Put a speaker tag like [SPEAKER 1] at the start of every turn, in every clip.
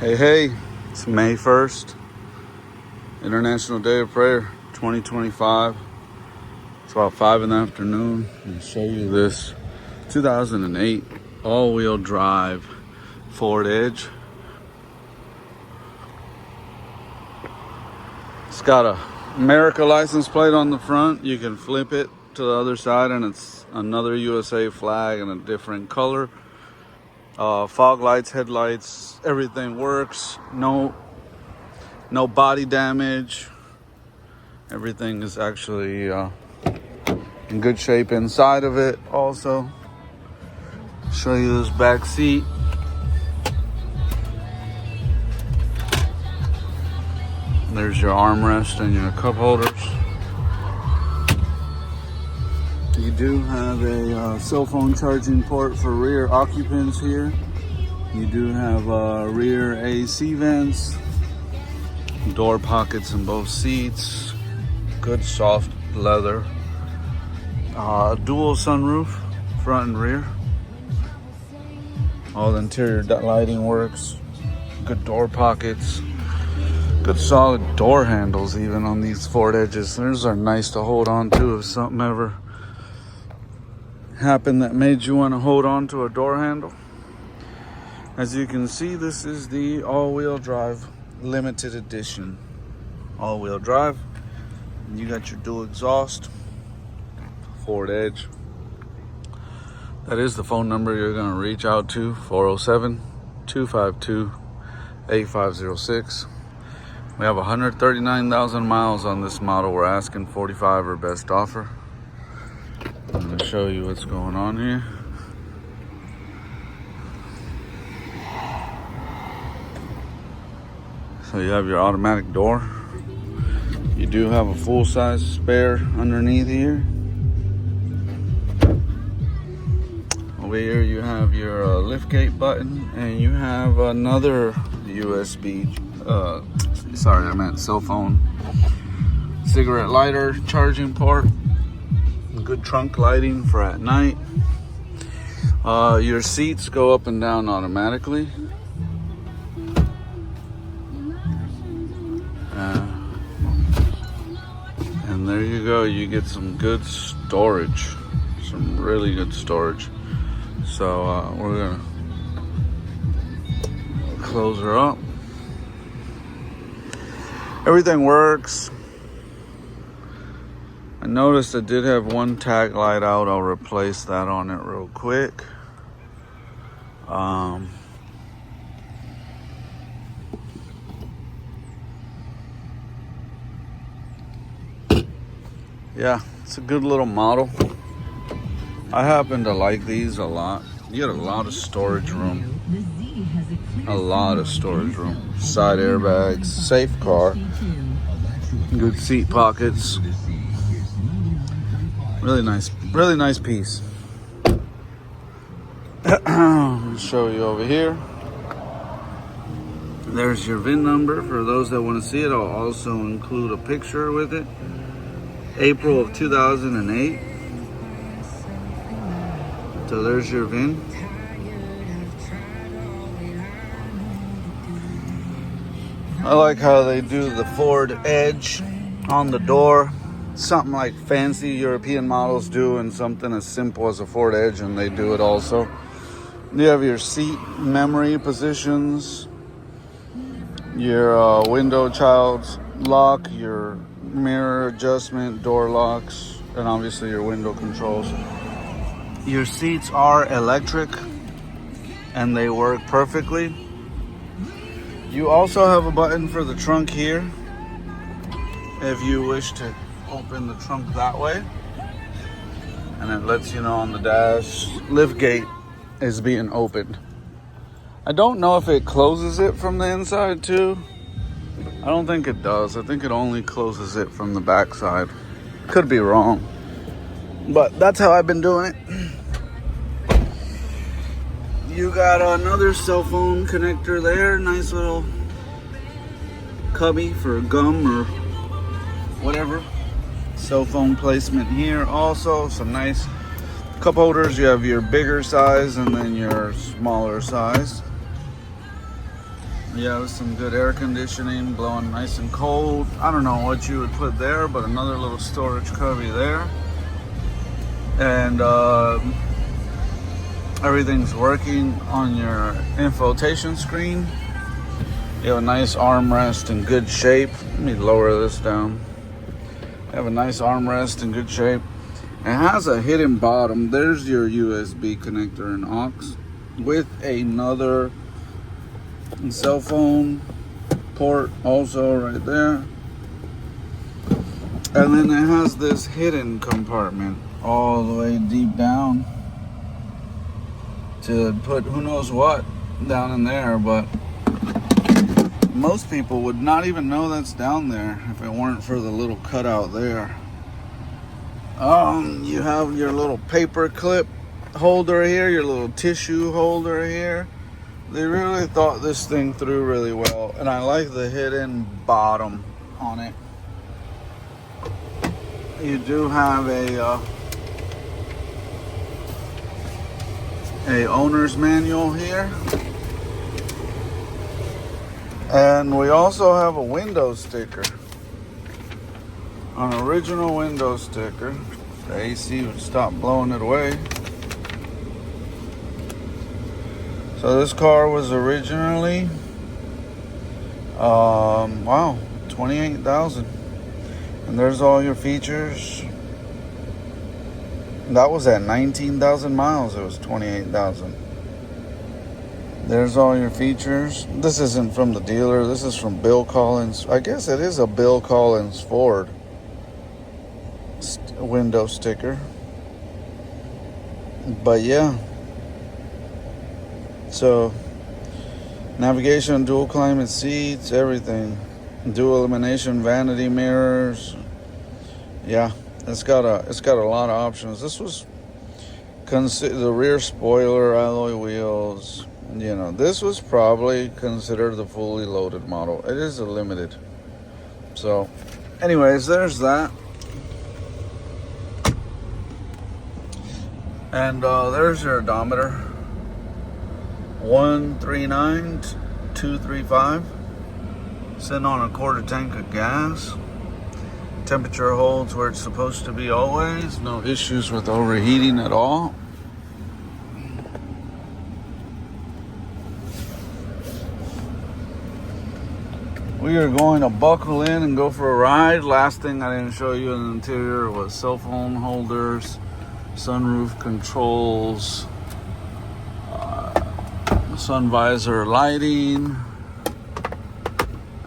[SPEAKER 1] Hey, it's May 1st, International Day of Prayer 2025. It's about 5 in the afternoon. I'll show you this 2008 all-wheel drive Ford Edge. It's got a America license plate on the front. You can flip it to the other side and it's another USA flag in a different color. Fog lights, headlights, everything works. No body damage. Everything is actually in good shape inside of it. Also, show you this back seat. There's your armrest and your cup holders. You do have a cell phone charging port for rear occupants here. You do have rear AC vents, door pockets in both seats, good soft leather, dual sunroof, front and rear. All the interior lighting works, good door pockets, good solid door handles even on these Ford Edges. Those are nice to hold on to if something ever happened that made you want to hold on to a door handle. As you can see, this is the all-wheel drive limited edition all-wheel drive. And you got your dual exhaust Ford Edge. That is the phone number you're going to reach out to, 407-252-8506. We have 139,000 miles on this model. We're asking 45 or best offer. I'm going to show you what's going on here. So you have your automatic door. You do have a full-size spare underneath here. Over here you have your liftgate button, and you have another USB, cell phone, cigarette lighter, charging port. Good trunk lighting for at night. Your seats go up and down automatically. And there you go. You get some good storage, some really good storage. So we're gonna close her up. Everything works. I noticed it did have one tag light out. I'll replace that on it real quick. Yeah, it's a good little model. I happen to like these a lot. You get a lot of storage room. A lot of storage room. Side airbags, safe car, good seat pockets. Really nice piece. I'll show you over here. There's your VIN number for those that want to see it. I'll also include a picture with it. April of 2008. So there's your VIN. I like how they do the Ford Edge on the door. Something like fancy European models do, and something as simple as a Ford Edge, and they do it also. You have your seat memory positions, your window child lock, your mirror adjustment, door locks, and obviously your window controls. Your seats are electric and they work perfectly. You also have a button for the trunk here if you wish to open the trunk that way, and it lets you know on the dash lift gate is being opened. I don't know if it closes it from the inside too. I don't think it does. I think it only closes it from the back side. Could be wrong, but that's how I've been doing it. You got another cell phone connector there. Nice little cubby for gum or whatever. Cell phone placement here. Also some nice cup holders. You have your bigger size and then your smaller size. Yeah, with some good air conditioning, blowing nice and cold. I don't know what you would put there, but another little storage cubby there. And everything's working on your infotainment screen. You have a nice armrest in good shape. Let me lower this down. You have a nice armrest in good shape. It has a hidden bottom. There's your USB connector and aux with another cell phone port also right there. And then it has this hidden compartment all the way deep down to put who knows what down in there, but most people would not even know that's down there if it weren't for the little cutout there. You have your little paper clip holder here, your little tissue holder here. They really thought this thing through really well, and I like the hidden bottom on it. You do have a owner's manual here, and we also have a window sticker, an original window sticker. The AC would stop blowing it away. So this car was originally, wow, $28,000, and there's all your features. That was at 19,000 miles. It was $28,000. There's all your features. This isn't from the dealer. This is from Bill Collins. I guess it is a Bill Collins Ford window sticker. But yeah. So, navigation, dual climate seats, everything. Dual illumination vanity mirrors. Yeah, it's got a lot of options. This was the rear spoiler, alloy wheels. You know, this was probably considered the fully loaded model. It is a limited. So, anyways, there's that. And there's your odometer. 139,235. Sitting on a quarter tank of gas. Temperature holds where it's supposed to be always. No issues with overheating at all. We are going to buckle in and go for a ride. Last thing I didn't show you in the interior was cell phone holders, sunroof controls, sun visor lighting,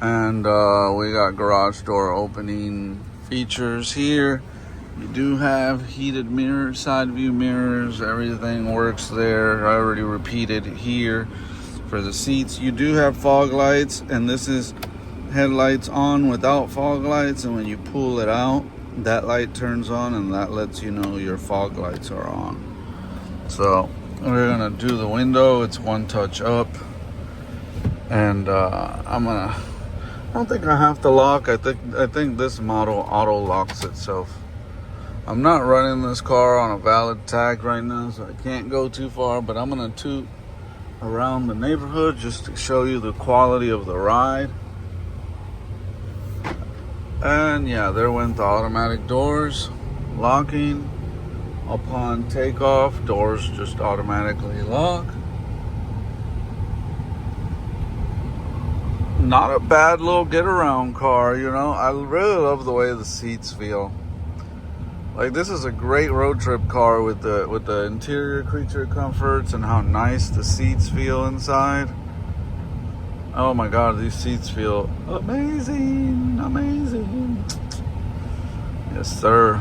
[SPEAKER 1] and we got garage door opening features here. You do have heated mirrors, side view mirrors, everything works there. I already repeated here. For the seats, you do have fog lights, and this is headlights on without fog lights, and when you pull it out, that light turns on, and that lets you know your fog lights are on. So we're gonna do the window. It's one touch up, and I don't think I have to lock. I think this model auto locks itself. I'm not running this car on a valid tag right now, so I can't go too far, but I'm gonna toot around the neighborhood just to show you the quality of the ride. And yeah, there went the automatic doors locking. Upon takeoff, doors just automatically lock. Not a bad little get around car, you know. I really love the way the seats feel. Like, this is a great road trip car with the interior creature comforts and how nice the seats feel inside. Oh my God, these seats feel amazing, amazing. Yes, sir.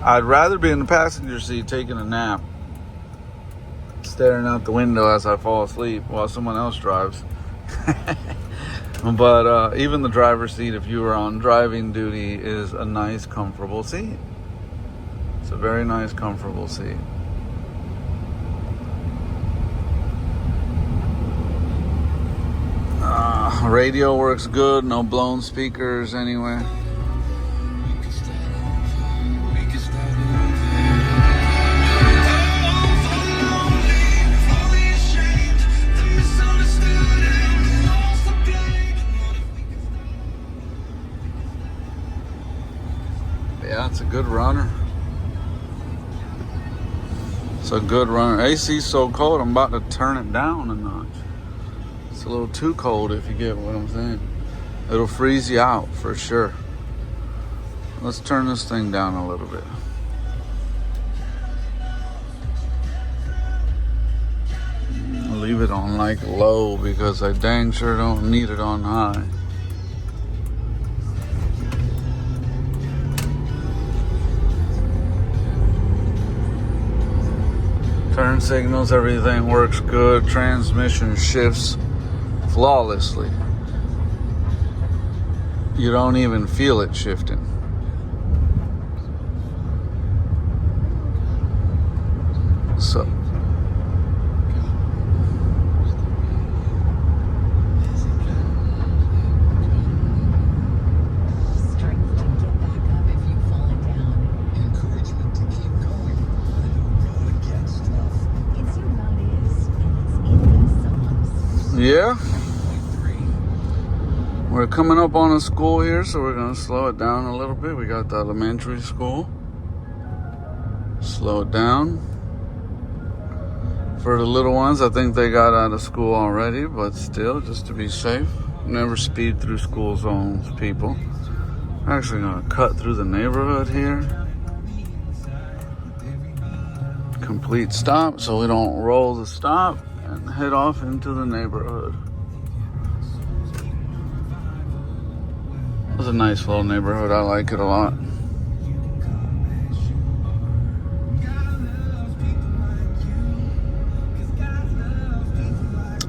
[SPEAKER 1] I'd rather be in the passenger seat taking a nap, staring out the window as I fall asleep while someone else drives. But even the driver's seat, if you were on driving duty, is a nice, comfortable seat. It's a very nice, comfortable seat. Radio works good, no blown speakers anyway. It's a good runner. AC's so cold, I'm about to turn it down a notch. It's a little too cold, if you get what I'm saying. It'll freeze you out for sure. Let's turn this thing down a little bit. Leave it on like low because I dang sure don't need it on high. Turn signals, everything works good. Transmission shifts flawlessly. You don't even feel it shifting. So yeah, we're coming up on a school here, so we're going to slow it down a little bit. We got the elementary school. Slow it down. For the little ones, I think they got out of school already, but still, just to be safe, never speed through school zones, people. We're actually going to cut through the neighborhood here. Complete stop, so we don't roll the stop and head off into the neighborhood. It's a nice little neighborhood. I like it a lot.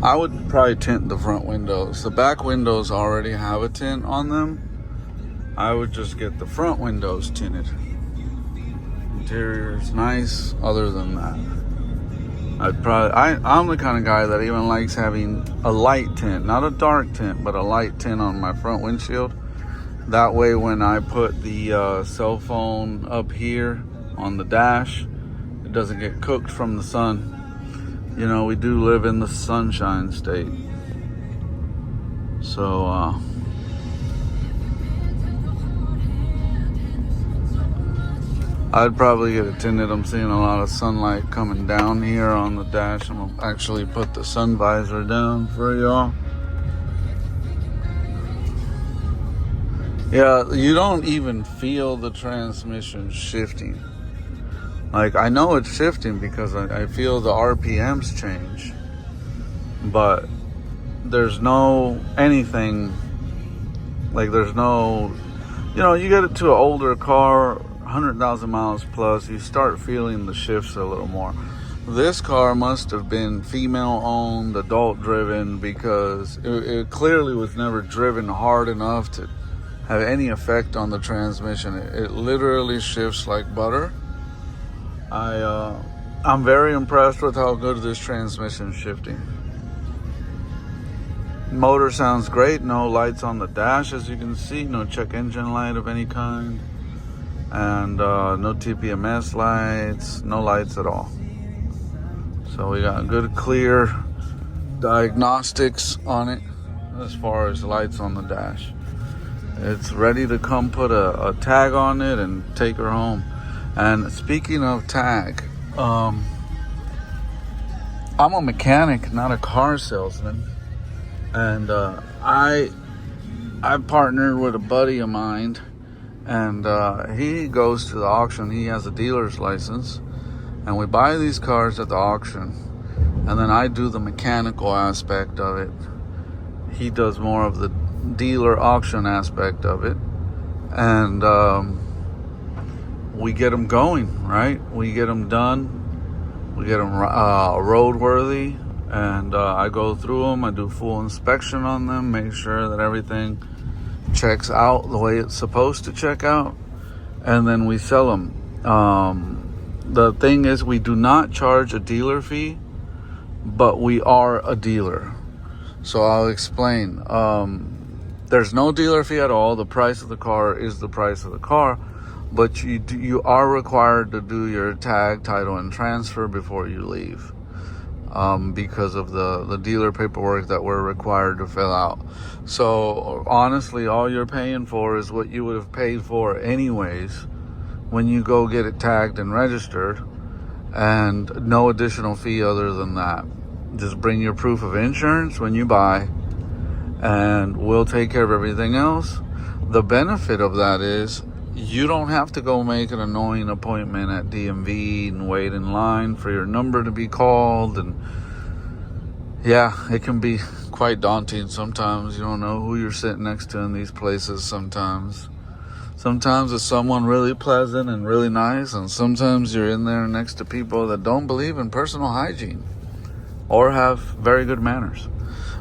[SPEAKER 1] I would probably tint the front windows. The back windows already have a tint on them. I would just get the front windows tinted. Interior is nice. Other than that, I'm the kind of guy that even likes having a light tint, not a dark tint, but a light tint on my front windshield. That way, when I put the cell phone up here on the dash, it doesn't get cooked from the sun. You know, we do live in the sunshine state. So, I'd probably get it tinted. I'm seeing a lot of sunlight coming down here on the dash. I'm gonna actually put the sun visor down for y'all. Yeah, you don't even feel the transmission shifting. Like, I know it's shifting because I feel the RPMs change, but there's no anything, like there's no, you know, you get it to an older car, 100,000 miles plus, you start feeling the shifts a little more. This car must have been female owned, adult driven, because it clearly was never driven hard enough to have any effect on the transmission. It literally shifts like butter. I'm very impressed with how good this transmission is shifting. Motor sounds great. No lights on the dash, as you can see. No check engine light of any kind. And no TPMS lights. No lights at all. So we got good, clear diagnostics on it as far as lights on the dash. It's ready to come put a tag on it and take her home. And speaking of tag, I'm a mechanic, not a car salesman. And I partnered with a buddy of mine, and he goes to the auction. He has a dealer's license, and we buy these cars at the auction, and then I do the mechanical aspect of it. He does more of the dealer auction aspect of it, and we get them going, right? We get them done. We get them roadworthy, and I go through them. I do full inspection on them, make sure that everything checks out the way it's supposed to check out, and then we sell them. The thing is, we do not charge a dealer fee, but we are a dealer. So I'll explain. There's no dealer fee at all. The price of the car is the price of the car, but you are required to do your tag, title, and transfer before you leave, because of the dealer paperwork that we're required to fill out. So honestly, all you're paying for is what you would have paid for anyways when you go get it tagged and registered. and no additional fee other than that. Just bring your proof of insurance when you buy, and we'll take care of everything else. The benefit of that is you don't have to go make an annoying appointment at DMV and wait in line for your number to be called. And yeah, it can be quite daunting sometimes. You don't know who you're sitting next to in these places sometimes. Sometimes it's someone really pleasant and really nice, and sometimes you're in there next to people that don't believe in personal hygiene or have very good manners.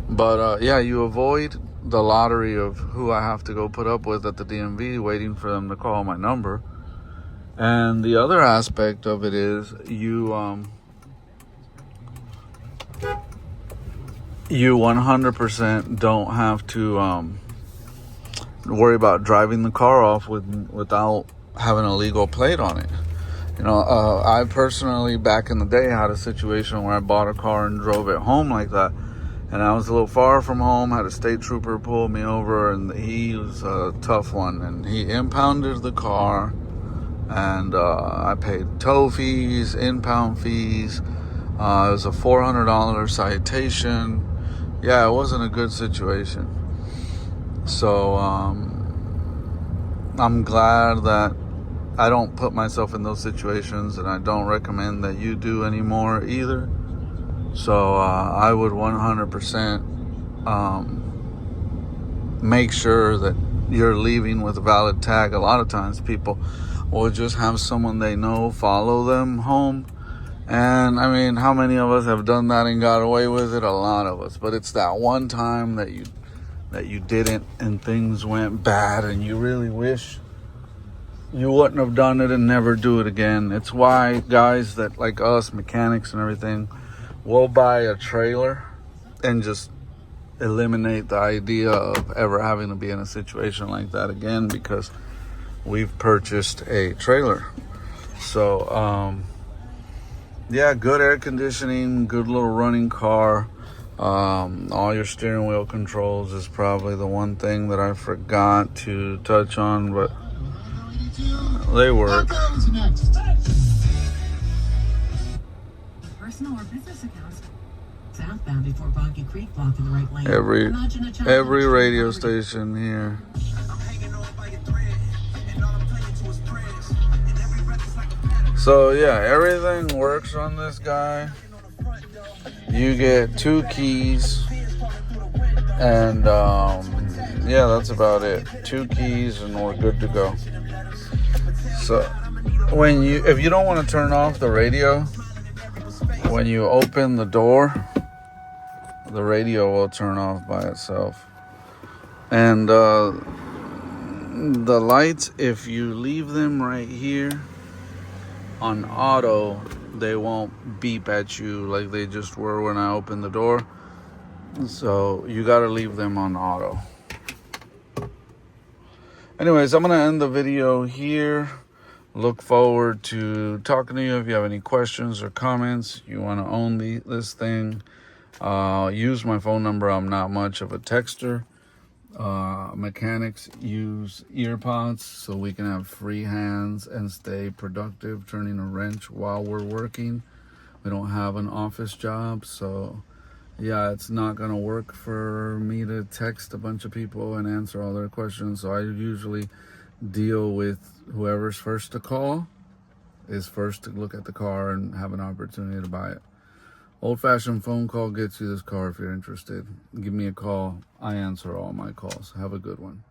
[SPEAKER 1] But yeah, you avoid the lottery of who I have to go put up with at the DMV waiting for them to call my number. And the other aspect of it is you 100% don't have to worry about driving the car off without having a legal plate on it. You know, I personally, back in the day, had a situation where I bought a car and drove it home like that. And I was a little far from home, had a state trooper pull me over, and he was a tough one. And he impounded the car, and I paid tow fees, impound fees. It was a $400 citation. Yeah, it wasn't a good situation. So I'm glad that I don't put myself in those situations, and I don't recommend that you do anymore either. So I would 100% make sure that you're leaving with a valid tag. A lot of times people will just have someone they know follow them home. And I mean, how many of us have done that and got away with it? A lot of us. But it's that one time that you didn't and things went bad and you really wish you wouldn't have done it and never do it again. It's why guys that like us, mechanics and everything, we'll buy a trailer and just eliminate the idea of ever having to be in a situation like that again, because we've purchased a trailer. So yeah, good air conditioning, good little running car. All your steering wheel controls is probably the one thing that I forgot to touch on, but they work. Personal or business accounts. Southbound before Boggy Creek, blocking the right lane. Every radio station here. So yeah, everything works on this guy. You get 2 keys, and yeah, that's about it. 2 keys, and we're good to go. So if you don't want to turn off the radio, when you open the door, the radio will turn off by itself. And the lights, if you leave them right here on auto, they won't beep at you like they just were when I opened the door. So you got to leave them on auto. Anyways, I'm going to end the video here. Look forward to talking to you. If you have any questions or comments, you want to own this thing, use my phone number. I'm not much of a texter. Mechanics use ear pods so we can have free hands and stay productive turning a wrench while we're working. We don't have an office job, so yeah, it's not gonna work for me to text a bunch of people and answer all their questions. So I usually deal with whoever's first to call is first to look at the car and have an opportunity to buy it. Old-fashioned phone call gets you this car if you're interested. Give me a call. I answer all my calls. Have a good one.